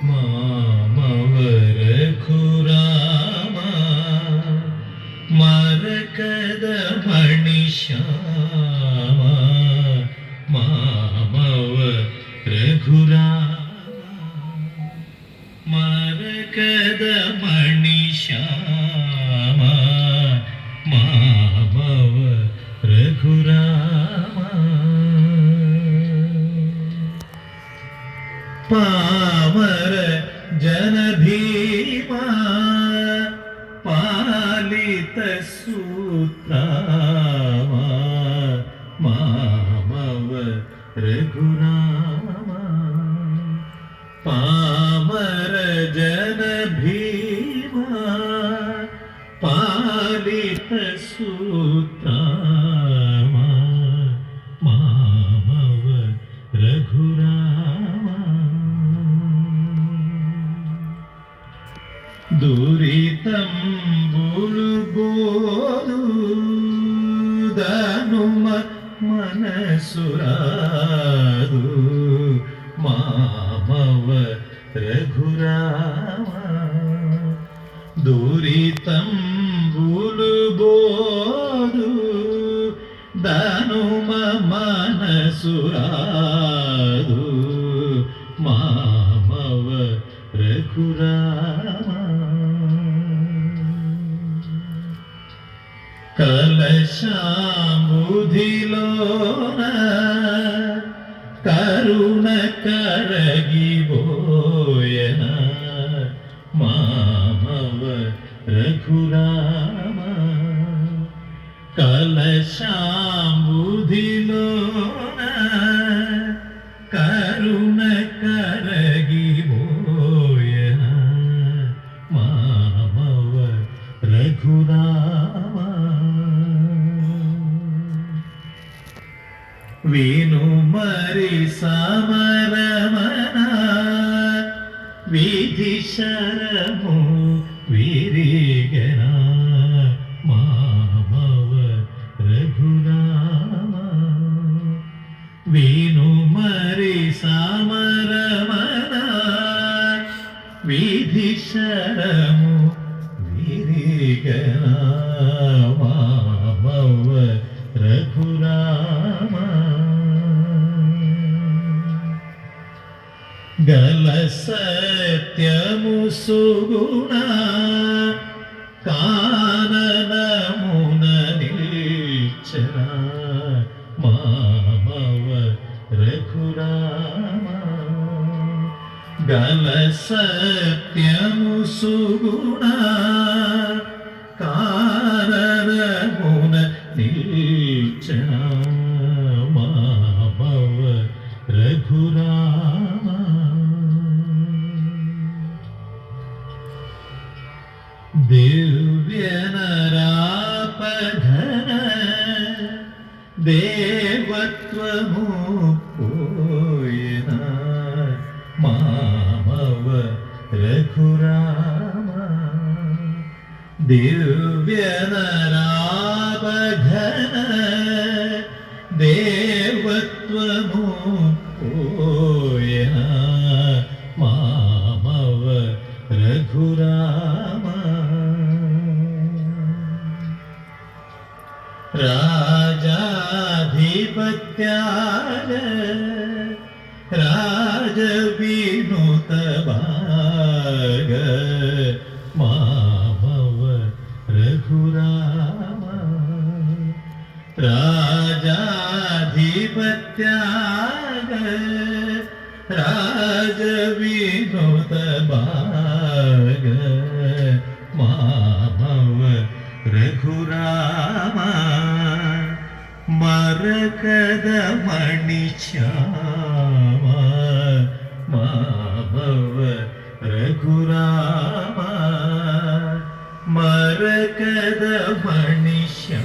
ಮಾಮವ ರಘುರಾಮ ಮರಕದ ಮಣಿಶ್ಯಾಮ ಮಾಮವ ರಘುರಾಮ ಮರಕದ ಮಣಿಶ್ಯಾಮ ಮಾಮವ ರಘುರಾಮ ಪಾಮರ ಜನ ಭೀಮ ಪಾಲಿತ ಸೂತ್ರಾಮ ಮಾಮವ ರಘುರಾಮ ಪಾಮರ ಜನ ಭೀಮ ಪಾಲಿತ ಸೂತ್ರಾಮ ಮಾಮವ ರಘುರಾಮ ದುರಿತಂಬುಳುಬೋದು ದಾನುಮ ಮನಸುರಾದು ಮಾಮವ ರಘುರಾಮ ದುರಿತಂಬುಳುಬೋದು ದಾನುಮ ಮನಸುರಾದು ಮಾಮವ ರಘುರಾಮ ಕಲಶಾಂಬುಧಿಲೋನ ಕರುಣ ಕರಗಿಬೋಯನ ಮಾಮವ ರಘುರಾಮ ಕಲಶಾಂಬುಧಿಲೋನ ಕರುಣ ಕರಗಿಬೋಯನ ಮಾಮವ ರಘುರಾಮ ವೀನು ಮರಿ ಸಮರಮನ ವಿಧಿ ಶರಮು ವಿರಿಗನ ಮಾಮವ ರಘುರಾಮ ವೀನು ಮರಿ ಸಮರಮನ ವಿಧಿ ಶರಮು ವಿರಿಗನ ಮಾಮವ ರಘುರಾಮ ಗಲ ಸತ್ಯಮು ಸುಗುಣ ಕಾನನ ಮುನ ನಿಲ್ಚನ ಮಾಮವ ರಘುರಾಮ ಗಲ ಸತ್ಯಮು ಸುಗುಣ ಕಾನನ ಮುನ ನಿಲ್ಚನ ಮಾಮವ ರಘುರಾಮ ದಿವ್ಯನರಾಪಘನ ದೇವತ್ವಮು ಪೋಯನ ಮಾಮವ ರಘುರಾಮ ದಿವ್ಯನರಾಪಘನ ದೇವತ್ವಮು ಪೋಯನ ಮಾಮವ ರಘುರಾಮ ರಾಜಾಧಿಪತ್ಯಾಗ ರಾಜ ವಿನುತ ಭಾಗ ಮಾಮವ ರಘುರಾಮ ರಾಜಾಧಿಪತ್ಯಾಗ ರಾಜ ವಿನುತ ಭಾಗ ಮಾಮವ ರಘುರಾಮ ಮರಕದ ಮಣಿಶ್ಯಾಮ ಮಾಮವ ರಘುರಾಮ ಮರಕದ ಮಣಿಶ್ಯಾಮ